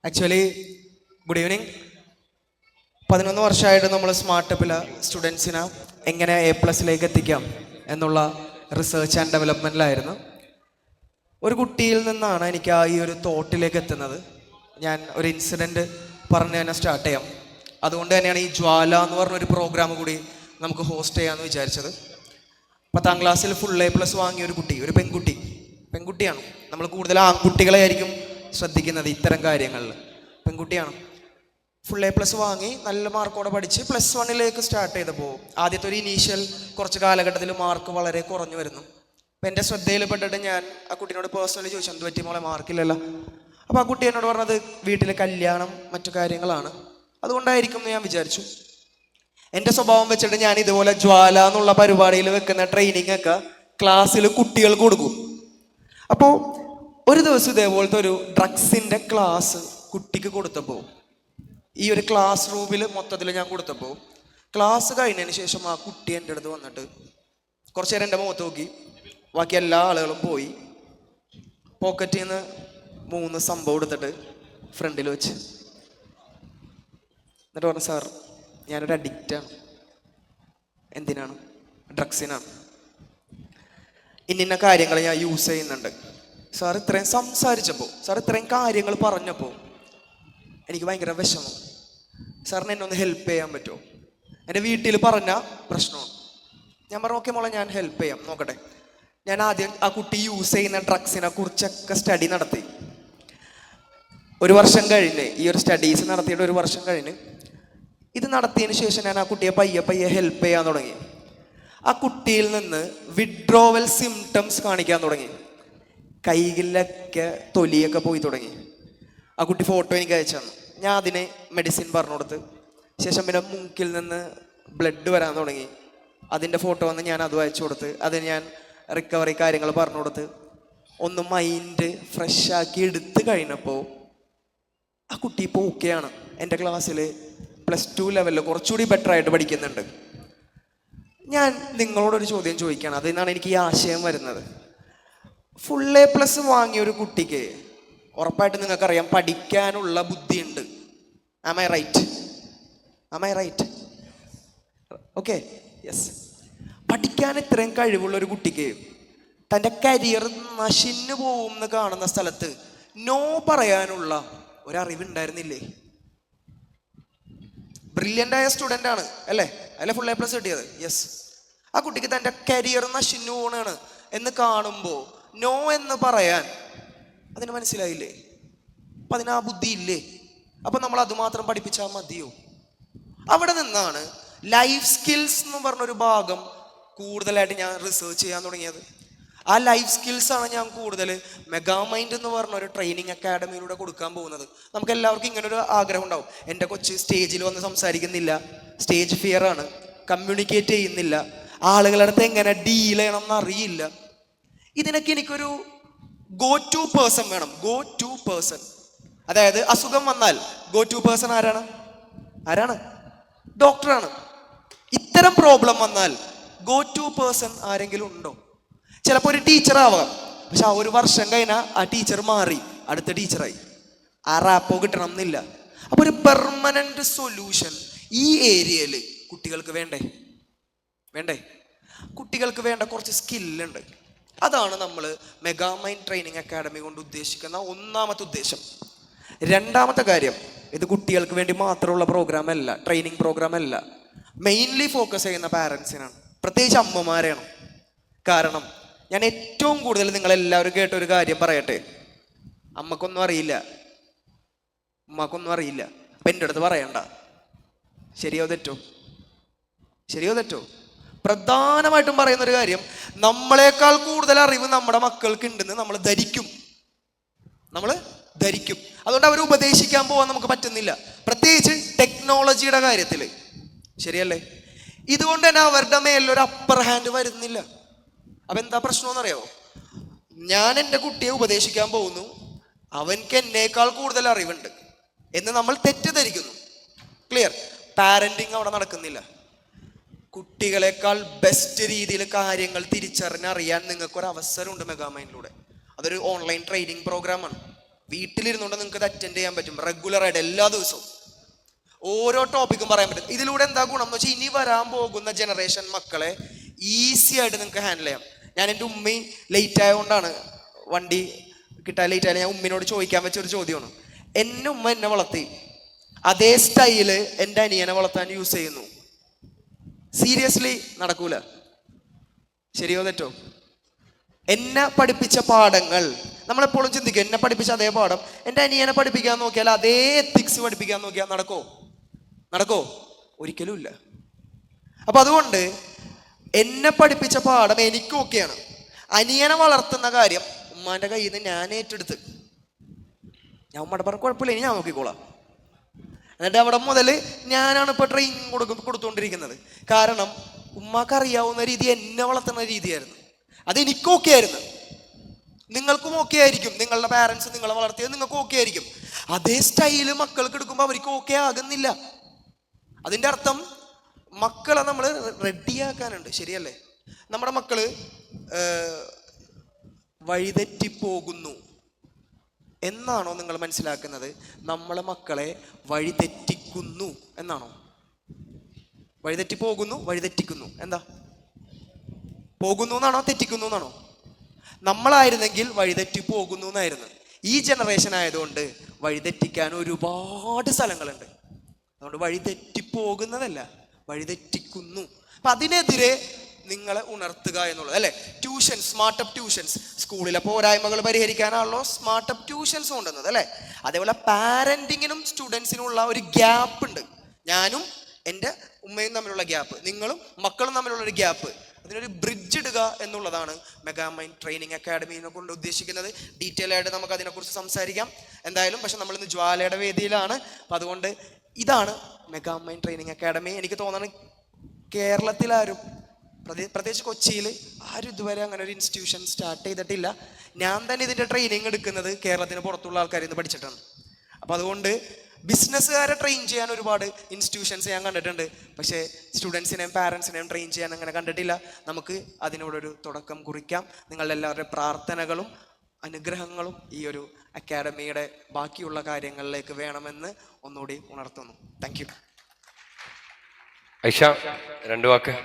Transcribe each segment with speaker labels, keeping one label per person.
Speaker 1: Actually good evening. 11 വർഷമായിട്ട് നമ്മൾ സ്മാർട്ടപ്പിലെ സ്റ്റുഡൻസിനെ എങ്ങനെ A+ലേക്ക് എത്തിക്കാം എന്നുള്ള റിസർച്ച് ആൻഡ് ഡെവലപ്മെൻറ്റിലായിരുന്നു. ഒരു കുട്ടിയിൽ നിന്നാണ് എനിക്ക് ഈ ഒരു തോട്ടിലേക്ക് എത്തുന്നത്. ഞാൻ ഒരു ഇൻസിഡൻറ്റ് പറഞ്ഞ് തന്നെ സ്റ്റാർട്ട് ചെയ്യാം. അതുകൊണ്ട് തന്നെയാണ് ഈ ജ്വാല എന്ന് പറഞ്ഞൊരു പ്രോഗ്രാം കൂടി നമുക്ക് ഹോസ്റ്റ് ചെയ്യാമെന്ന് വിചാരിച്ചത്. 10ാം ക്ലാസ്സിൽ ഫുൾ A+ വാങ്ങിയ ഒരു കുട്ടി, ഒരു പെൺകുട്ടിയാണ്. നമ്മൾ കൂടുതൽ ആൺകുട്ടികളെ ആയിരിക്കും ശ്രദ്ധിക്കുന്നത് ഇത്തരം കാര്യങ്ങളിൽ. പെൺകുട്ടിയാണ്. ഫുൾ A+ വാങ്ങി നല്ല മാർക്കോടെ പഠിച്ച് +1ലേക്ക് സ്റ്റാർട്ട് ചെയ്തപ്പോൾ ആദ്യത്തെ ഒരു ഇനീഷ്യൽ കുറച്ച് കാലഘട്ടത്തിൽ മാർക്ക് വളരെ കുറഞ്ഞു വരുന്നു. അപ്പം എൻ്റെ ശ്രദ്ധയിൽപ്പെട്ടിട്ട് ഞാൻ ആ കുട്ടീനോട് പേഴ്സണലി ചോദിച്ചു, എന്ത് പറ്റി മോളെ മാർക്കില്ലല്ലോ? അപ്പോൾ ആ കുട്ടി എന്നോട് പറഞ്ഞത് വീട്ടിൽ കല്യാണം മറ്റു കാര്യങ്ങളാണ്, അതുകൊണ്ടായിരിക്കും എന്ന് ഞാൻ വിചാരിച്ചു. എൻ്റെ സ്വഭാവം വെച്ചിട്ട് ഞാൻ ഇതുപോലെ ജ്വാല എന്നുള്ള പരിപാടിയിൽ വെക്കുന്ന ട്രെയിനിങ് ഒക്കെ ക്ലാസ്സിൽ കുട്ടികൾക്ക് കൊടുക്കും. അപ്പോൾ ഒരു ദിവസം ഇതേപോലത്തെ ഒരു ഡ്രഗ്സിൻ്റെ ക്ലാസ് കുട്ടിക്ക് കൊടുത്തപ്പോൾ, ഈ ഒരു ക്ലാസ് റൂമിൽ മൊത്തത്തിൽ ഞാൻ കൊടുത്തപ്പോൾ, ക്ലാസ് കഴിഞ്ഞതിന് ശേഷം ആ കുട്ടി എൻ്റെ അടുത്ത് വന്നിട്ട് കുറച്ച് നേരം എൻ്റെ മുഖത്ത് നോക്കി. ബാക്കി എല്ലാ ആളുകളും പോയി. പോക്കറ്റിൽ നിന്ന് 3 സംഭവം എടുത്തിട്ട് ഫ്രണ്ടിൽ വെച്ച് എന്നിട്ട് പറഞ്ഞു, സാർ ഞാനൊരു അഡിക്റ്റാണ്. എന്തിനാണ്? ഡ്രഗ്സിനാണ്. ഇന്ന കാര്യങ്ങൾ ഞാൻ യൂസ് ചെയ്യുന്നുണ്ട്. സാർ ഇത്രയും സംസാരിച്ചപ്പോൾ, സാർ ഇത്രയും കാര്യങ്ങൾ പറഞ്ഞപ്പോൾ എനിക്ക് ഭയങ്കര വിഷമം. സാറിന് എന്നെ ഒന്ന് ഹെൽപ്പ് ചെയ്യാൻ പറ്റുമോ? എൻ്റെ വീട്ടിൽ പറഞ്ഞ പ്രശ്നമാണ്. ഞാൻ പറഞ്ഞു, ഓക്കെ മോളെ, ഞാൻ ഹെൽപ്പ് ചെയ്യാം, നോക്കട്ടെ. ഞാൻ ആദ്യം ആ കുട്ടി യൂസ് ചെയ്യുന്ന ഡ്രഗ്സിനെ കുറിച്ചൊക്കെ സ്റ്റഡി നടത്തി. ഒരു വർഷം കഴിഞ്ഞ്, ഈ ഒരു സ്റ്റഡീസ് നടത്തിയിട്ട് 1 വർഷം കഴിഞ്ഞ്, ഇത് നടത്തിയതിന് ശേഷം ഞാൻ ആ കുട്ടിയെ പയ്യെ ഹെൽപ്പ് ചെയ്യാൻ തുടങ്ങി. ആ കുട്ടിയിൽ നിന്ന് വിഡ്രോവൽ സിംറ്റംസ് കാണിക്കാൻ തുടങ്ങി. കൈകളിലൊക്കെ തൊലിയൊക്കെ പോയി തുടങ്ങി. ആ കുട്ടി ഫോട്ടോ എനിക്ക് അയച്ചു തന്നു. ഞാൻ അതിനെ മെഡിസിൻ പറഞ്ഞു കൊടുത്ത്, ശേഷം പിന്നെ മൂക്കിൽ നിന്ന് ബ്ലഡ് വരാൻ തുടങ്ങി. അതിൻ്റെ ഫോട്ടോ വന്ന് ഞാൻ അതും അയച്ചു കൊടുത്ത്, അതിന് ഞാൻ റിക്കവറി കാര്യങ്ങൾ പറഞ്ഞു കൊടുത്ത് ഒന്ന് മൈൻഡ് ഫ്രഷ് ആക്കി എടുത്ത് കഴിഞ്ഞപ്പോൾ ആ കുട്ടി ഇപ്പോൾ ഓക്കെയാണ്. എൻ്റെ ക്ലാസ്സിൽ +2 ലെവലിൽ കുറച്ചുകൂടി ബെറ്റർ ആയിട്ട് പഠിക്കുന്നുണ്ട്. ഞാൻ നിങ്ങളോടൊരു ചോദ്യം ചോദിക്കുകയാണ്, അതിൽ നിന്നാണ് എനിക്ക് ഈ ആശയം വരുന്നത്. ഫുൾ A+ വാങ്ങിയ ഒരു കുട്ടിക്ക് ഉറപ്പായിട്ട് നിങ്ങൾക്കറിയാം പഠിക്കാനുള്ള ബുദ്ധിയുണ്ട്. Am I right? Okay, yes. പഠിക്കാൻ ഇത്രയും കഴിവുള്ള ഒരു കുട്ടിക്ക് തൻ്റെ കരിയർ നശിന്നു പോകുമെന്ന് കാണുന്ന സ്ഥലത്ത് നോ പറയാനുള്ള ഒരറിവുണ്ടായിരുന്നില്ലേ? ബ്രില്യൻ്റ് ആയ സ്റ്റുഡൻ്റ് ആണ് അല്ലേ? അല്ലെ ഫുൾ A+ കിട്ടിയത്? യെസ്. ആ കുട്ടിക്ക് തൻ്റെ കരിയർ നശിന്നു പോകണാണ് എന്ന് കാണുമ്പോൾ നോ എന്ന് പറയാൻ അതിന് മനസ്സിലായില്ലേ? അപ്പം അതിന് ആ ബുദ്ധി ഇല്ലേ? അപ്പം നമ്മൾ അതുമാത്രം പഠിപ്പിച്ചാൽ മതിയോ? അവിടെ നിന്നാണ് ലൈഫ് സ്കിൽസ് എന്ന് പറഞ്ഞൊരു ഭാഗം കൂടുതലായിട്ട് ഞാൻ റിസർച്ച് ചെയ്യാൻ തുടങ്ങിയത്. ആ ലൈഫ് സ്കിൽസാണ് ഞാൻ കൂടുതൽ മെഗാമൈൻഡ് എന്ന് പറഞ്ഞ ഒരു ട്രെയിനിങ് അക്കാഡമിയിലൂടെ കൊടുക്കാൻ പോകുന്നത്. നമുക്ക് എല്ലാവർക്കും ഇങ്ങനൊരു ആഗ്രഹം ഉണ്ടാവും, എൻ്റെ കൊച്ച് സ്റ്റേജിൽ വന്ന് സംസാരിക്കുന്നില്ല, സ്റ്റേജ് ഫിയർ ആണ്, കമ്മ്യൂണിക്കേറ്റ് ചെയ്യുന്നില്ല, ആളുകളുടെ അടുത്ത് എങ്ങനെ ഡീൽ ചെയ്യണം എന്ന് അറിയില്ല. ഇതിനൊക്കെ എനിക്കൊരു ഗോ ടു പേഴ്സൺ വേണം. ഗോ ടു പേഴ്സൺ, അതായത് അസുഖം വന്നാൽ ഗോ ടു പേഴ്സൺ ആരാണ്? ഡോക്ടറാണ്. ഇത്തരം പ്രോബ്ലം വന്നാൽ ഗോ ടു പേഴ്സൺ ആരെങ്കിലും ഉണ്ടോ? ചിലപ്പോൾ ഒരു ടീച്ചർ ആവാം, പക്ഷെ ആ 1 വർഷം കഴിഞ്ഞാൽ ആ ടീച്ചർ മാറി അടുത്ത ടീച്ചറായി. ആ റാപ്പോ കിട്ടണം എന്നില്ല. അപ്പോൾ ഒരു പെർമനന്റ് സൊല്യൂഷൻ ഈ ഏരിയയിൽ കുട്ടികൾക്ക് വേണ്ടേ? കുട്ടികൾക്ക് വേണ്ട കുറച്ച് സ്കില്ലുണ്ട്. അതാണ് നമ്മൾ മെഗാമൈൻഡ് ട്രെയിനിങ് അക്കാഡമി കൊണ്ട് ഉദ്ദേശിക്കുന്ന ഒന്നാമത്തെ ഉദ്ദേശം. രണ്ടാമത്തെ കാര്യം, ഇത് കുട്ടികൾക്ക് വേണ്ടി മാത്രമുള്ള പ്രോഗ്രാം അല്ല, ട്രെയിനിങ് പ്രോഗ്രാം അല്ല. മെയിൻലി ഫോക്കസ് ചെയ്യുന്ന പാരൻസിനാണ്, പ്രത്യേകിച്ച് അമ്മമാരെയാണ്. കാരണം ഞാൻ ഏറ്റവും കൂടുതൽ നിങ്ങളെല്ലാവരും കേട്ട ഒരു കാര്യം പറയട്ടെ. അമ്മക്കൊന്നും അറിയില്ല, ഉമ്മക്കൊന്നും അറിയില്ല, അപ്പം എൻ്റെ അടുത്ത് പറയണ്ട. ശരിയോ തെറ്റോ? പ്രധാനമായിട്ടും പറയുന്ന ഒരു കാര്യം, നമ്മളെക്കാൾ കൂടുതൽ അറിവ് നമ്മുടെ മക്കൾക്ക് ഉണ്ടെന്ന് നമ്മൾ ധരിക്കും. അതുകൊണ്ട് അവർ ഉപദേശിക്കാൻ പോകാൻ നമുക്ക് പറ്റുന്നില്ല, പ്രത്യേകിച്ച് ടെക്നോളജിയുടെ കാര്യത്തിൽ. ശരിയല്ലേ? ഇതുകൊണ്ട് തന്നെ അവരുടെ മേലൊരു അപ്പർ ഹാൻഡ് വരുന്നില്ല. അപ്പം എന്താ പ്രശ്നമെന്നറിയാമോ? ഞാൻ എൻ്റെ കുട്ടിയെ ഉപദേശിക്കാൻ പോകുന്നു, അവൻക്ക് എന്നേക്കാൾ കൂടുതൽ അറിവുണ്ട് എന്ന് നമ്മൾ തെറ്റിദ്ധരിക്കുന്നു. ക്ലിയർ? പാരന്റിങ് അവിടെ നടക്കുന്നില്ല. കുട്ടികളെക്കാൾ ബെസ്റ്റ് രീതിയിൽ കാര്യങ്ങൾ തിരിച്ചറിഞ്ഞറിയാൻ നിങ്ങൾക്കൊരു അവസരമുണ്ട് മെഗാമൈൻഡിലൂടെ. അതൊരു ഓൺലൈൻ ട്രെയിനിങ് പ്രോഗ്രാമാണ്. വീട്ടിലിരുന്നുകൊണ്ട് നിങ്ങൾക്ക് ഇത് അറ്റൻഡ് ചെയ്യാൻ പറ്റും റെഗുലറായിട്ട് എല്ലാ ദിവസവും. ഓരോ ടോപ്പിക്കും പറയാൻ പറ്റും. ഇതിലൂടെ എന്താ ഗുണം എന്ന് വെച്ചാൽ ഇനി വരാൻ പോകുന്ന ജനറേഷൻ മക്കളെ ഈസി ആയിട്ട് നിങ്ങൾക്ക് ഹാൻഡിൽ ചെയ്യാം. ഞാൻ എൻ്റെ ഉമ്മി ലേറ്റ് ആയതുകൊണ്ടാണ് വണ്ടി കിട്ടാൻ ലേറ്റ് ആയാലും ഞാൻ ഉമ്മിനോട് ചോദിക്കാൻ വെച്ച ഒരു ചോദ്യമാണ്. എൻ്റെ ഉമ്മ എന്നെ വളർത്തി, അതേ സ്റ്റൈല് എൻ്റെ അനിയനെ വളർത്താൻ യൂസ് ചെയ്യുന്നു. സീരിയസ്ലി നടക്കൂല. ശരിയോ തെറ്റോ? എന്നെ പഠിപ്പിച്ച പാഠങ്ങൾ നമ്മളെപ്പോഴും ചിന്തിക്കും, എന്നെ പഠിപ്പിച്ച അതേ പാഠം എൻ്റെ അനിയനെ പഠിപ്പിക്കാൻ നോക്കിയാൽ, അതേ എത്തിക്സ് പഠിപ്പിക്കാൻ നോക്കിയാൽ നടക്കോ? ഒരിക്കലും ഇല്ല. അപ്പൊ അതുകൊണ്ട് എന്നെ പഠിപ്പിച്ച പാഠം എനിക്കും ഒക്കെയാണ്. അനിയനെ വളർത്തുന്ന കാര്യം ഉമ്മാന്റെ കയ്യിൽ നിന്ന് ഞാൻ ഏറ്റെടുത്ത്, ഞാൻ ഉമ്മയുടെ പറഞ്ഞ കുഴപ്പമില്ല, ഇനി ഞാൻ നോക്കിക്കോളാം. എന്നിട്ട് അവിടെ മുതൽ ഞാനാണ് ഇപ്പൊ ട്രെയിനിങ് കൊടുത്തുകൊണ്ടിരിക്കുന്നത്. കാരണം ഉമ്മാക്ക് അറിയാവുന്ന രീതി എന്നെ വളർത്തുന്ന രീതിയായിരുന്നു. അത് എനിക്കും ഓക്കെ ആയിരുന്നു, നിങ്ങൾക്കും ഓക്കെ ആയിരിക്കും. നിങ്ങളുടെ പാരൻസ് നിങ്ങളെ വളർത്തിയത് നിങ്ങൾക്കും ഓക്കെ ആയിരിക്കും. അതേ സ്റ്റൈല് മക്കൾക്ക് എടുക്കുമ്പോൾ അവർക്ക് ഓക്കെ ആകുന്നില്ല. അതിൻ്റെ അർത്ഥം മക്കളെ നമ്മൾ റെഡിയാക്കാനുണ്ട്. ശരിയല്ലേ? നമ്മുടെ മക്കള് വഴിതെറ്റിപ്പോകുന്നു എന്നാണോ നിങ്ങൾ മനസ്സിലാക്കുന്നത്? നമ്മളെ മക്കളെ വഴിതെറ്റിക്കുന്നു എന്നാണോ? വഴിതെറ്റിപ്പോകുന്നു, വഴിതെറ്റിക്കുന്നു, എന്താ? പോകുന്നു എന്നാണോ തെറ്റിക്കുന്നു എന്നാണോ? നമ്മളായിരുന്നെങ്കിൽ വഴിതെറ്റി പോകുന്നു എന്നായിരുന്നു. ഈ ജനറേഷൻ ആയതുകൊണ്ട് വഴിതെറ്റിക്കാൻ ഒരുപാട് സ്ഥലങ്ങളുണ്ട്. അതുകൊണ്ട് വഴിതെറ്റിപ്പോകുന്നതല്ല, വഴിതെറ്റിക്കുന്നു. അപ്പൊ അതിനെതിരെ നിങ്ങളെ ഉണർത്തുക എന്നുള്ളത് അല്ലെ. ട്യൂഷൻസ്, സ്മാർട്ട് അപ്പ് ട്യൂഷൻസ്, സ്കൂളിലെ പോരായ്മകൾ പരിഹരിക്കാനാണല്ലോ സ്മാർട്ട് അപ്പ് ട്യൂഷൻസ് കൊണ്ടുവന്നത് അല്ലെ. അതേപോലെ പാരന്റിങ്ങിനും സ്റ്റുഡൻസിനുള്ള ഒരു ഗ്യാപ്പ് ഉണ്ട്. ഞാനും എൻ്റെ ഉമ്മയും തമ്മിലുള്ള ഗ്യാപ്പ്, നിങ്ങളും മക്കളും തമ്മിലുള്ള ഒരു ഗ്യാപ്പ്, അതിനൊരു ബ്രിഡ്ജ് ഇടുക എന്നുള്ളതാണ് മെഗാ മൈൻഡ് ട്രെയിനിങ് അക്കാഡമിനെ കൊണ്ട് ഉദ്ദേശിക്കുന്നത്. ഡീറ്റെയിൽ ആയിട്ട് നമുക്ക് അതിനെക്കുറിച്ച് സംസാരിക്കാം എന്തായാലും. പക്ഷെ നമ്മളിന്ന് ജ്വാലയുടെ വേദിയിലാണ്. അപ്പം അതുകൊണ്ട് ഇതാണ് മെഗാ മൈൻഡ് ട്രെയിനിങ് അക്കാഡമി. എനിക്ക് തോന്നുന്നത് കേരളത്തിലാരും, പ്രത്യേകിച്ച് കൊച്ചിയിൽ ആരും ഇതുവരെ അങ്ങനെ ഒരു ഇൻസ്റ്റിറ്റ്യൂഷൻ സ്റ്റാർട്ട് ചെയ്തിട്ടില്ല. ഞാൻ തന്നെ ഇതിൻ്റെ ട്രെയിനിങ് എടുക്കുന്നത് കേരളത്തിന് പുറത്തുള്ള ആൾക്കാരിൽ നിന്ന് പഠിച്ചിട്ടാണ്. അപ്പം അതുകൊണ്ട് ബിസിനസ്സുകാരെ ട്രെയിൻ ചെയ്യാൻ ഒരുപാട് ഇൻസ്റ്റിറ്റ്യൂഷൻസ് ഞാൻ കണ്ടിട്ടുണ്ട്. പക്ഷേ സ്റ്റുഡൻസിനെയും പാരൻസിനെയും ട്രെയിൻ ചെയ്യാൻ അങ്ങനെ കണ്ടിട്ടില്ല. നമുക്ക് അതിനോടൊരു തുടക്കം കുറിക്കാം. നിങ്ങളുടെ എല്ലാവരുടെയും പ്രാർത്ഥനകളും അനുഗ്രഹങ്ങളും ഈ ഒരു അക്കാഡമിയുടെ ബാക്കിയുള്ള കാര്യങ്ങളിലേക്ക് വേണമെന്ന് ഒന്നുകൂടി ഉണർത്തുന്നു. Thank you.
Speaker 2: ഐഷ, രണ്ടു വാക്ക്.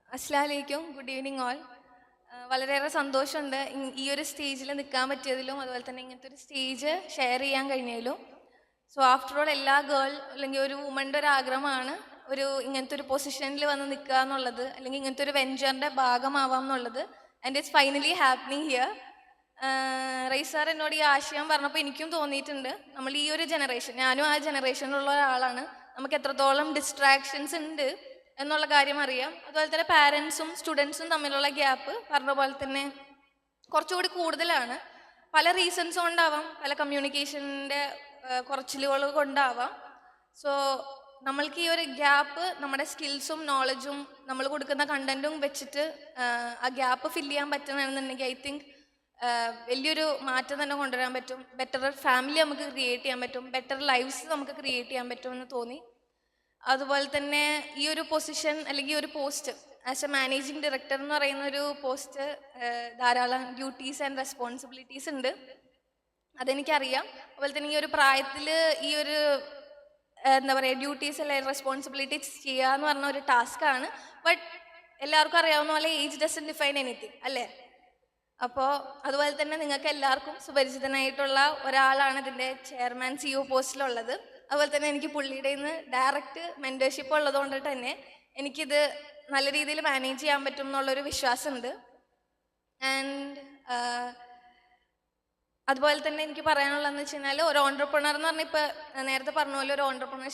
Speaker 3: അസ്സലാമു അലൈക്കും, ഗുഡ് ഈവനിങ് ഓൾ. വളരെയേറെ സന്തോഷമുണ്ട് ഈ ഒരു സ്റ്റേജിൽ നിൽക്കാൻ പറ്റിയതിലും അതുപോലെ തന്നെ ഇങ്ങനത്തെ ഒരു സ്റ്റേജ് ഷെയർ ചെയ്യാൻ കഴിഞ്ഞതിലും. സോ ആഫ്റ്റർ ഓൾ എല്ലാ ഗേൾ അല്ലെങ്കിൽ ഒരു വുമൻ്റെ ഒരു ആഗ്രഹമാണ് ഇങ്ങനത്തെ ഒരു പൊസിഷനിൽ വന്ന് നിൽക്കുക എന്നുള്ളത്, അല്ലെങ്കിൽ ഇങ്ങനത്തെ ഒരു വെഞ്ചറിൻ്റെ ഭാഗമാവാം എന്നുള്ളത്. And it's finally happening here. Rais sir എന്നോട് ഈ ആശയം പറഞ്ഞപ്പോൾ എനിക്കും തോന്നിയിട്ടുണ്ട്, നമ്മൾ ഈ ഒരു ജനറേഷൻ, ഞാനും ആ ജനറേഷനിലുള്ള ഒരാളാണ്, നമുക്ക് എത്രത്തോളം ഡിസ്ട്രാക്ഷൻസ് ഉണ്ട് എന്നുള്ള കാര്യം അറിയാം. അതുപോലെ തന്നെ പാരൻസും സ്റ്റുഡൻസും തമ്മിലുള്ള ഗ്യാപ്പ് പറഞ്ഞ പോലെ തന്നെ കുറച്ചുകൂടി കൂടുതലാണ്. പല റീസൺസ് കൊണ്ടാവാം, പല കമ്മ്യൂണിക്കേഷൻ്റെ കുറച്ചിലുകൾ കൊണ്ടാവാം. സോ നമ്മൾക്ക് ഈ ഒരു ഗ്യാപ്പ് നമ്മുടെ സ്കിൽസും നോളജും നമ്മൾ കൊടുക്കുന്ന കണ്ടന്റും വെച്ചിട്ട് ആ ഗ്യാപ്പ് ഫില്ല് ചെയ്യാൻ പറ്റുന്നതെന്നുണ്ടെങ്കിൽ ഐ തിങ്ക് വലിയൊരു മാറ്റം തന്നെ കൊണ്ടുവരാൻ പറ്റും. ബെറ്റർ ഫാമിലി നമുക്ക് ക്രിയേറ്റ് ചെയ്യാൻ പറ്റും, ബെറ്റർ ലൈഫ്സ് നമുക്ക് ക്രിയേറ്റ് ചെയ്യാൻ പറ്റുമെന്ന് തോന്നി. അതുപോലെ തന്നെ ഈ ഒരു പൊസിഷൻ അല്ലെങ്കിൽ ഒരു post as A managing director എന്ന് പറയുന്ന ഒരു പോസ്റ്റ് ധാരാളം ഡ്യൂട്ടീസ് ആൻഡ് റെസ്പോൺസിബിലിറ്റീസ് ഉണ്ട്, അതെനിക്കറിയാം. അതുപോലെ തന്നെ ഈ ഒരു പ്രായത്തിൽ ഈ ഒരു എന്താ പറയുക ഡ്യൂട്ടീസ് അല്ലെങ്കിൽ റെസ്പോൺസിബിലിറ്റീസ് ചെയ്യുക എന്ന് പറഞ്ഞ ഒരു ടാസ്ക്കാണ്. ബട്ട് എല്ലാവർക്കും അറിയാവുന്ന പോലെ ഏജ് ഡസൻറ്റ് ഡിഫൈൻ എനിത്തിങ് അല്ലേ. അപ്പോൾ അതുപോലെ തന്നെ നിങ്ങൾക്ക് എല്ലാവർക്കും സുപരിചിതനായിട്ടുള്ള ഒരാളാണ് ഇതിൻ്റെ ചെയർമാൻ CEO പോസ്റ്റിലുള്ളത്. അതുപോലെ തന്നെ എനിക്ക് പുള്ളിയുടെ നിന്ന് ഡയറക്റ്റ് മെൻറ്റർഷിപ്പ് ഉള്ളതുകൊണ്ട് തന്നെ എനിക്കിത് നല്ല രീതിയിൽ മാനേജ് ചെയ്യാൻ പറ്റും എന്നുള്ളൊരു വിശ്വാസമുണ്ട്. ആൻഡ് അതുപോലെ തന്നെ എനിക്ക് പറയാനുള്ളതെന്ന് വെച്ച് കഴിഞ്ഞാൽ ഒരു ഓൺട്രപ്രണർ എന്ന് പറഞ്ഞാൽ ഇപ്പോൾ നേരത്തെ പറഞ്ഞ പോലെ ഒരു ഓൺട്രപ്രണർ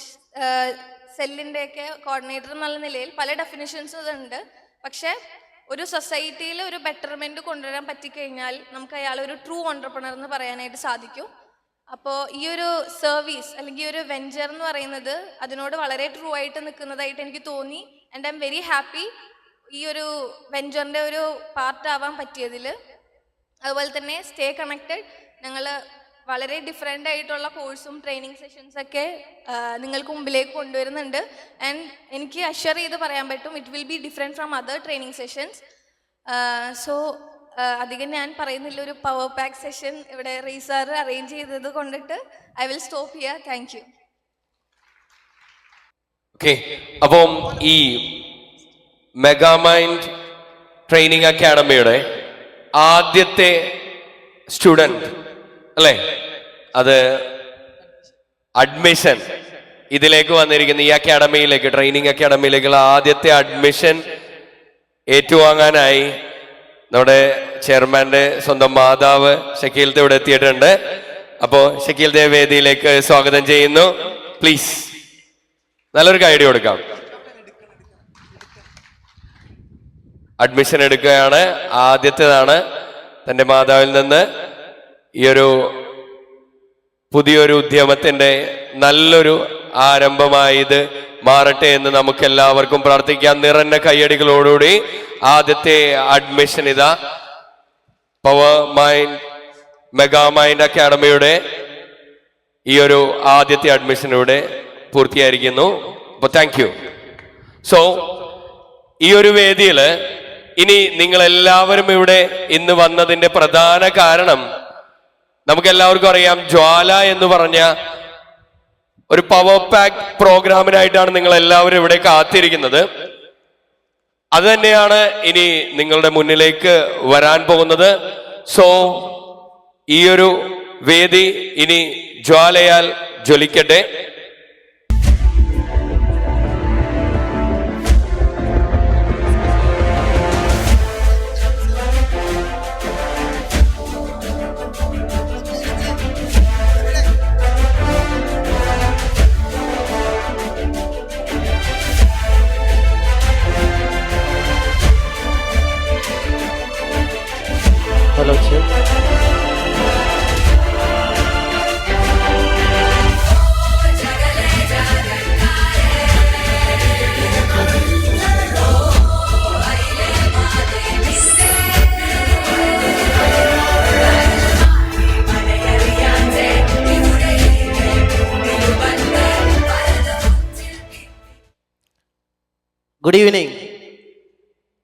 Speaker 3: സെല്ലിൻ്റെയൊക്കെ കോർഡിനേറ്റർ എന്നുള്ള നിലയിൽ പല ഡെഫിനിഷൻസും ഇതുണ്ട്. പക്ഷേ ഒരു സൊസൈറ്റിയിൽ ഒരു ബെറ്റർമെൻറ്റ് കൊണ്ടുവരാൻ പറ്റിക്കഴിഞ്ഞാൽ നമുക്ക് അയാൾ ഒരു ട്രൂ ഓൺട്രപ്രണർ എന്ന് പറയാനായിട്ട് സാധിക്കും. അപ്പോൾ ഈ ഒരു സർവീസ് അല്ലെങ്കിൽ ഈ ഒരു വെഞ്ചർ എന്ന് പറയുന്നത് അതിനോട് വളരെ ട്രൂ ആയിട്ട് നിൽക്കുന്നതായിട്ട് എനിക്ക് തോന്നി. And I am very happy ഈ ഒരു വെഞ്ചറിൻ്റെ ഒരു പാർട്ട് ആവാൻ പറ്റിയതിൽ. അതുപോലെ തന്നെ സ്റ്റേ കണക്റ്റഡ്, ഞങ്ങൾ വളരെ ഡിഫറെൻ്റ് ആയിട്ടുള്ള കോഴ്സും ട്രെയിനിങ് സെഷൻസൊക്കെ നിങ്ങൾക്ക് മുമ്പിലേക്ക് കൊണ്ടുവരുന്നുണ്ട്. ആൻഡ് എനിക്ക് അഷ്വർ ചെയ്ത് പറയാൻ പറ്റും it will be different from other training sessions. So അധികം ഞാൻ പറയുന്നില്ല, ഒരു പവർ പാക്ക് സെഷൻ ഇവിടെ റീസാർ അറേഞ്ച് ചെയ്തത് കൊണ്ടിട്ട് I will stop here. Thank you.
Speaker 2: Okay, അപ്പം ഈ മെഗാമൈൻഡ് ട്രെയിനിങ് അക്കാഡമിയുടെ ആദ്യത്തെ സ്റ്റുഡൻറ് അല്ലേ, അത് അഡ്മിഷൻ ഇതിലേക്ക് വന്നിരിക്കുന്ന ഈ അക്കാഡമിയിലേക്ക്, ട്രെയിനിങ് അക്കാഡമിയിലേക്കുള്ള ആദ്യത്തെ അഡ്മിഷൻ ഏറ്റുവാങ്ങാനായി നമ്മുടെ ചെയർമാന്റെ സ്വന്തം മാതാവ് ഷക്കീൽത്തെ ഇവിടെ എത്തിയിട്ടുണ്ട്. അപ്പോ ഷക്കീൽത്തെ വേദിയിലേക്ക് സ്വാഗതം ചെയ്യുന്നു. പ്ലീസ് നല്ലൊരു കൈഡി കൊടുക്കാം. അഡ്മിഷൻ എടുക്കുകയാണ്, ആദ്യത്തേതാണ്. തന്റെ മാതാവിൽ നിന്ന് ഈ ഒരു പുതിയൊരു ഉദ്യമത്തിന്റെ നല്ലൊരു ആരംഭമായി ഇത് മാറട്ടെ എന്ന് നമുക്ക് എല്ലാവർക്കും പ്രാർത്ഥിക്കാം. നിറഞ്ഞ കയ്യടികളോടുകൂടി ആദ്യത്തെ അഡ്മിഷൻ ഇതാ പവർ മൈൻഡ് മെഗാ മൈൻഡ് അക്കാഡമിയുടെ ഈ ഒരു ആദ്യത്തെ അഡ്മിഷൻ ഇവിടെ പൂർത്തിയായിരിക്കുന്നു. അപ്പൊ താങ്ക് യു. സോ ഈ ഒരു വേദിയിൽ ഇനി നിങ്ങൾ എല്ലാവരും ഇവിടെ ഇന്ന് വന്നതിന്റെ പ്രധാന കാരണം നമുക്ക് എല്ലാവർക്കും അറിയാം, ജ്വാല എന്ന് പറഞ്ഞ ഒരു പവർ പാക്ക് പ്രോഗ്രാമിനായിട്ടാണ് നിങ്ങൾ എല്ലാവരും ഇവിടെ കാത്തിരിക്കുന്നത്. അത് തന്നെയാണ് ഇനി നിങ്ങളുടെ മുന്നിലേക്ക് വരാൻ പോകുന്നത്. സോ ഈ ഒരു വേദി ഇനി ജ്വാലയാൽ ജ്വലിക്കട്ടെ.
Speaker 4: Hello, Chip. Good evening.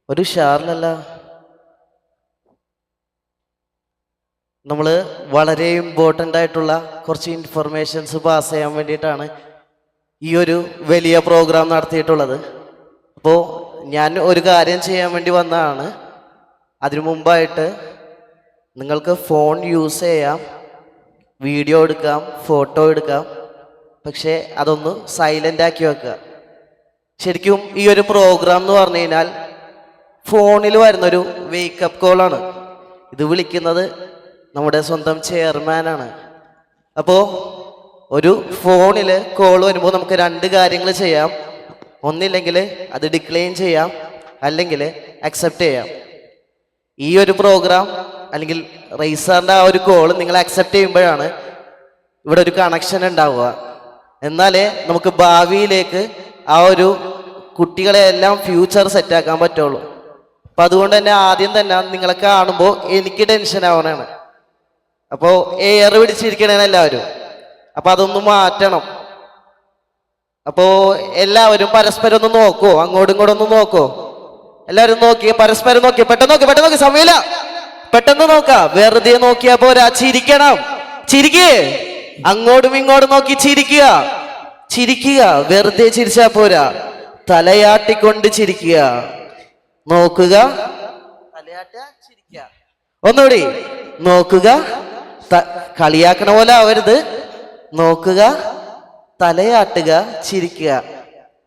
Speaker 4: ഒരു ഷാറിലല്ല, നമ്മൾ വളരെ ഇമ്പോർട്ടൻ്റ് ആയിട്ടുള്ള കുറച്ച് ഇൻഫർമേഷൻസ് പാസ് ചെയ്യാൻ വേണ്ടിയിട്ടാണ് ഈ ഒരു വലിയ പ്രോഗ്രാം നടത്തിയിട്ടുള്ളത്. അപ്പോൾ ഞാൻ ഒരു കാര്യം ചെയ്യാൻ വേണ്ടി വന്നതാണ്. അതിനു മുമ്പായിട്ട് നിങ്ങൾക്ക് ഫോൺ യൂസ് ചെയ്യാം, വീഡിയോ എടുക്കാം, ഫോട്ടോ എടുക്കാം, പക്ഷേ അതൊന്ന് സൈലൻ്റ് ആക്കി വെക്കുക. ശരിക്കും ഈ ഒരു പ്രോഗ്രാം എന്ന് പറഞ്ഞു കഴിഞ്ഞാൽ ഫോണിൽ വരുന്നൊരു വേക്കപ്പ് കോളാണ്. ഇത് വിളിക്കുന്നത് നമ്മുടെ സ്വന്തം ചെയർമാനാണ്. അപ്പോൾ ഒരു ഫോണിൽ കോൾ വരുമ്പോൾ നമുക്ക് രണ്ട് കാര്യങ്ങൾ ചെയ്യാം. ഒന്നില്ലെങ്കിൽ അത് ഡിക്ലൈൻ ചെയ്യാം, അല്ലെങ്കിൽ അക്സെപ്റ്റ് ചെയ്യാം. ഈ ഒരു പ്രോഗ്രാം അല്ലെങ്കിൽ റൈസാറിൻ്റെ ആ ഒരു കോൾ നിങ്ങൾ അക്സെപ്റ്റ് ചെയ്യുമ്പോഴാണ് ഇവിടെ ഒരു കണക്ഷൻ ഉണ്ടാവുക. എന്നാലേ നമുക്ക് ഭാവിയിലേക്ക് ആ ഒരു കുട്ടികളെ എല്ലാം ഫ്യൂച്ചർ സെറ്റാക്കാൻ പറ്റുള്ളൂ. അപ്പം അതുകൊണ്ട് തന്നെ ആദ്യം തന്നെ നിങ്ങളെ കാണുമ്പോൾ എനിക്ക് ടെൻഷൻ ആവണാണ്. അപ്പോൾ എയർ പിടിച്ചിരിക്കണേ എല്ലാവരും. അപ്പം അതൊന്ന് മാറ്റണം. അപ്പോൾ എല്ലാവരും പരസ്പരം ഒന്ന് നോക്കോ, അങ്ങോട്ടും ഇങ്ങോട്ടും ഒന്ന് നോക്കോ. എല്ലാവരും നോക്കിയേ, പരസ്പരം നോക്കിയേ, പെട്ടെന്ന് നോക്കി സമയമില്ല, പെട്ടെന്ന് നോക്കാം. വെറുതെ നോക്കിയാ പോരാ, ചിരിക്കണം. ചിരിക്കേ, അങ്ങോട്ടും ഇങ്ങോട്ടും നോക്കി ചിരിക്കുക. വെറുതെ ചിരിച്ചാ പോരാ, തലയാട്ടിക്കൊണ്ട് ചിരിക്കുക. നോക്കുക, തലയാട്ട, ചിരിക്കുക. ഒന്നുകൂടി നോക്കുക, കളിയാക്കണ പോലെ ആവരുത്. നോക്കുക, തലയാട്ടുക, ചിരിക്കുക.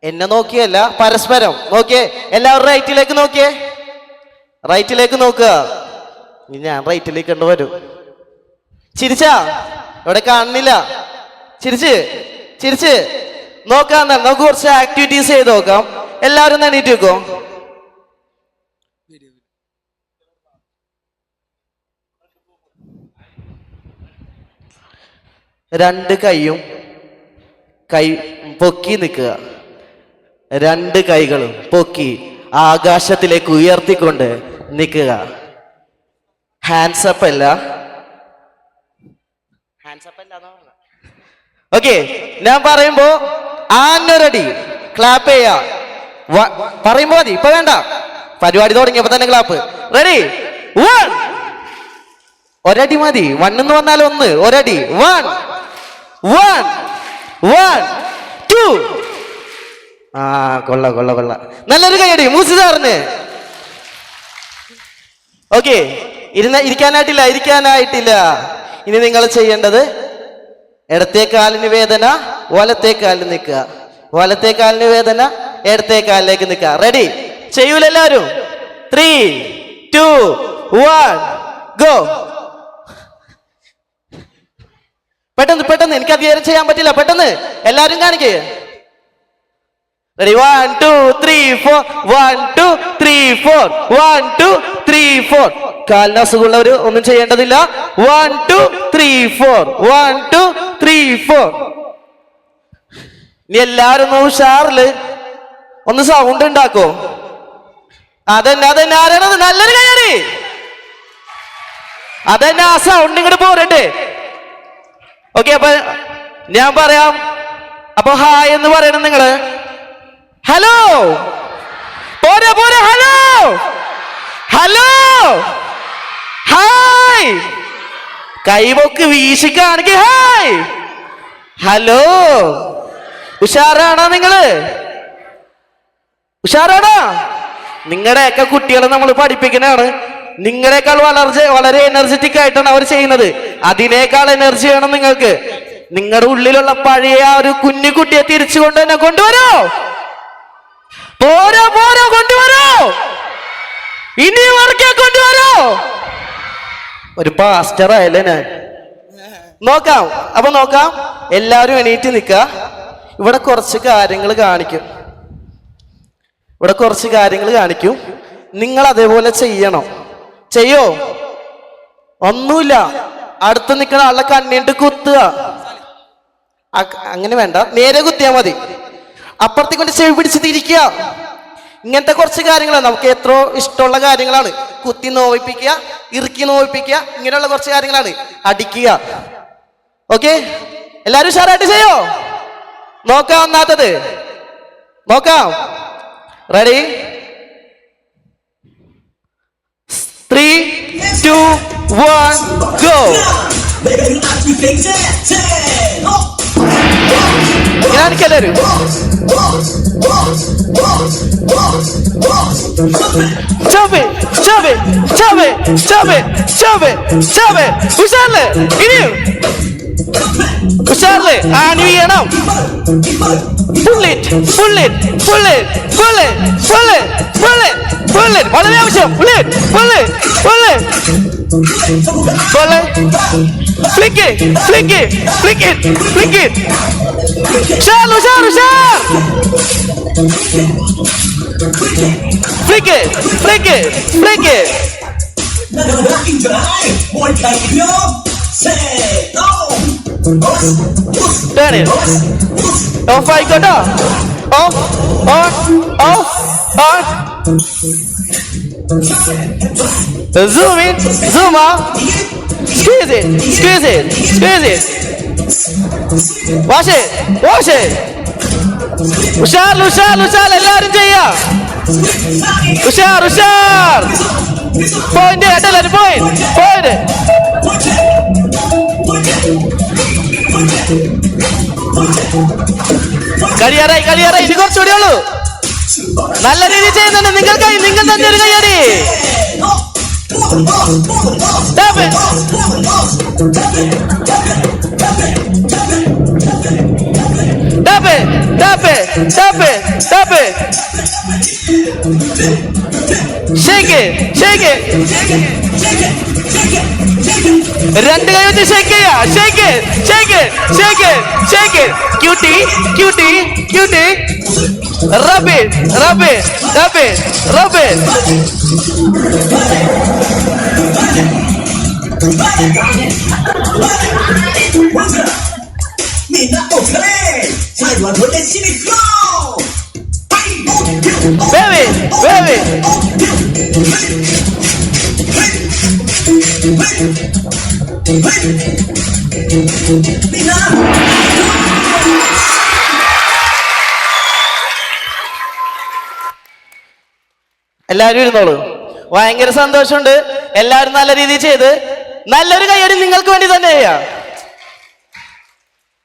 Speaker 4: എന്നെ നോക്കിയല്ല, പരസ്പരം നോക്കിയേ. എല്ലാവരും റൈറ്റിലേക്ക് നോക്കുക. ഞാൻ റൈറ്റിലേക്ക് കണ്ടുവരും. ചിരിച്ചാ? ഇവിടെ കാണുന്നില്ല. ചിരിച്ച് നോക്കാം. നമുക്ക് കുറച്ച് ആക്ടിവിറ്റീസ് ചെയ്ത് നോക്കാം. എല്ലാവരും എണീറ്റ് വെക്കോ. രണ്ട് കൈയും പൊക്കി നിൽക്കുക. രണ്ട് കൈകളും പൊക്കി ആകാശത്തിലേക്ക് ഉയർത്തിക്കൊണ്ട് നിൽക്കുക. ഹാൻഡ്സ് അപ്പ് അല്ല. ഓക്കെ, ഞാൻ പറയുമ്പോ ആന്നൊരടി ക്ലാപ്പ് ചെയ്യാ. പറയുമ്പോ മതി, ഇപ്പൊ വേണ്ട. പരിപാടി തുടങ്ങിയപ്പോ തന്നെ ക്ലാപ്പ്. റെഡി? 1. ഒരടി മതി. 1 എന്ന് പറഞ്ഞാൽ 1. ഒരടി. 1 1 1 2. ആ കൊള്ള കൊള്ള കൊള്ള. നല്ലൊരു കൈയടി മൂസി സാറിന്. ഓക്കെ, ഇരിക്കാനായിട്ടില്ല. ഇനി നിങ്ങൾ ചെയ്യേണ്ടത് ഇടത്തെ കാലിന് വേദന, വലത്തെ കാലിന് നിൽക്കുക. വലത്തെ കാലിന് വേദന, ഇടത്തെ കാലിലേക്ക് നിൽക്കുക. റെഡി? ചെയ്യൂല എല്ലാവരും? 3 2 1 ഗോ. പെട്ടെന്ന് എനിക്ക് അധികം ചെയ്യാൻ പറ്റില്ല. പെട്ടെന്ന് എല്ലാരും കാണിക്കേ. റെഡി? 1 2 3 4 1 2 3 4 1 2 3 4. കാലിന് അസുഖമുള്ളവര് ഒന്നും ചെയ്യേണ്ടതില്ല. 1 2 3 4 1 2 3 4. ഇനി എല്ലാരും ഒന്ന് ഉഷാറില് ഒന്ന് സൗണ്ട് ഉണ്ടാക്കോ. അതന്നെ ആരാണത്? നല്ലൊരു കയ്യടി. അതന്നെ, ആ സൗണ്ട് ഇങ്ങോട്ട് പോരട്ടെ. ഓക്കെ, അപ്പൊ ഞാൻ പറയാം. അപ്പൊ ഹായ് എന്ന് പറയണം നിങ്ങള്. ഹലോ പോരെ. Hello hi. കൈവൊക്ക് വീശി കാണിക്ക. Hi hello. ഉഷാറാണോ നിങ്ങള്? ഉഷാറാണോ? നിങ്ങളുടെയൊക്കെ കുട്ടികളെ നമ്മൾ പഠിപ്പിക്കുന്നതാണ്. നിങ്ങളെക്കാൾ വളരെ എനർജറ്റിക് ആയിട്ടാണ് അവർ ചെയ്യുന്നത്. അതിനേക്കാൾ എനർജി വേണം നിങ്ങൾക്ക്. നിങ്ങളുടെ ഉള്ളിലുള്ള പഴയ ആ ഒരു കുഞ്ഞു കുട്ടിയെ തിരിച്ചു കൊണ്ടുവരോ. പോരോ കൊണ്ടുവരോ. ഇനി വർക്കെ കൊണ്ടുവരോ. ഒരു പാസ്റ്റർ ആയല്ലേ ഞാൻ. നോക്കാം. എല്ലാവരും എണീറ്റ് നിൽക്കുക. ഇവിടെ കുറച്ച് കാര്യങ്ങൾ കാണിക്കും. നിങ്ങൾ അതേപോലെ ചെയ്യോ? ഒന്നുമില്ല. അടുത്ത് നിൽക്കുന്ന ആളെ കണ്ണിട്ട് കുത്തുക. അങ്ങനെ വേണ്ട, നേരെ കുത്തിയാൽ മതി. അപ്പുറത്തേക്ക് കൊണ്ട് ചെവി പിടിച്ച് തിരിക്കുക. ഇങ്ങനത്തെ കുറച്ച് കാര്യങ്ങളാണ് നമുക്ക് എത്രയോ ഇഷ്ടമുള്ള കാര്യങ്ങളാണ്. കുത്തി നോവിപ്പിക്കുക, ഇറുക്കി നോവിപ്പിക്കുക, ഇങ്ങനെയുള്ള കുറച്ച് കാര്യങ്ങളാണ്. അടിക്കുക. ഓക്കെ, എല്ലാരും ഉഷാറായിട്ട് ചെയ്യോ? നോക്കാം. ഒന്നാത്തത് നോക്കാം. റെഡി? 3 2 1 ഗോ. എല്ലാവരും ഉഷാറില്. ഇനിയും ഉഷാറില് ആണി ചെയ്യണം. വളരെ ആവശ്യം. Turn it. Off ആയിക്കോട്ടോ. Off. Zoom in, zoom out. Squeeze it. Wash it. ഉഷാർ എല്ലാവരും ചെയ്യാ. ഉഷാർ. പോയിന്റ് കേട്ടല്ലോ. പോയിന്റ്. കളിയാറായി. ഇത് കുറച്ചുകൂടി ഉള്ളൂ. നല്ല രീതിയിൽ ചെയ്യുന്നുണ്ട്. നിങ്ങൾ തന്നെ ഒരു കയ്യടി. Shake it. രണ്ട് കൈ വെച്ച് ഷേക്ക് ചെയ്യാ. Shake. Cutie. Rub it. Baby. എല്ലാവരും ഇരുന്നോളൂ. ഭയങ്കര സന്തോഷമുണ്ട്. എല്ലാവരും നല്ല രീതിയിൽ ചെയ്ത് നല്ലൊരു കയ്യടി നിങ്ങൾക്ക് വേണ്ടി തന്നെ ചെയ്യാം.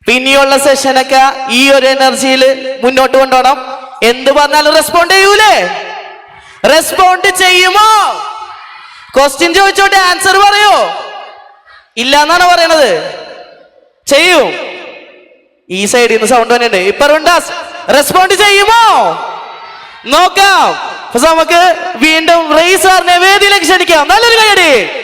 Speaker 4: പിന്നെയുള്ള സെഷനൊക്കെ ഈ ഒരു എനർജിയിൽ മുന്നോട്ട് കൊണ്ടുപോകണം. എന്ത് പറഞ്ഞാലും റെസ്പോണ്ട് ചെയ്യൂലേ? റെസ്പോണ്ട് ചെയ്യുമോ? ക്വസ്റ്റ്യൻ ചോദിച്ചോട്ടെ, ആൻസർ പറയോ? ഇല്ല എന്നാണ് പറയണത്. ചെയ്യും. ഈ സൈഡിൽ നിന്ന് സൗണ്ട് തന്നെ ഉണ്ട്. ഇപ്പൊ റെസ്പോണ്ട് ചെയ്യുമോ? നോക്കാം. നമുക്ക് വീണ്ടും റെയ്സ് സാറിനെ വേദിയിലേക്ക് ക്ഷണിക്കാം. നല്ലൊരു കയ്യടി.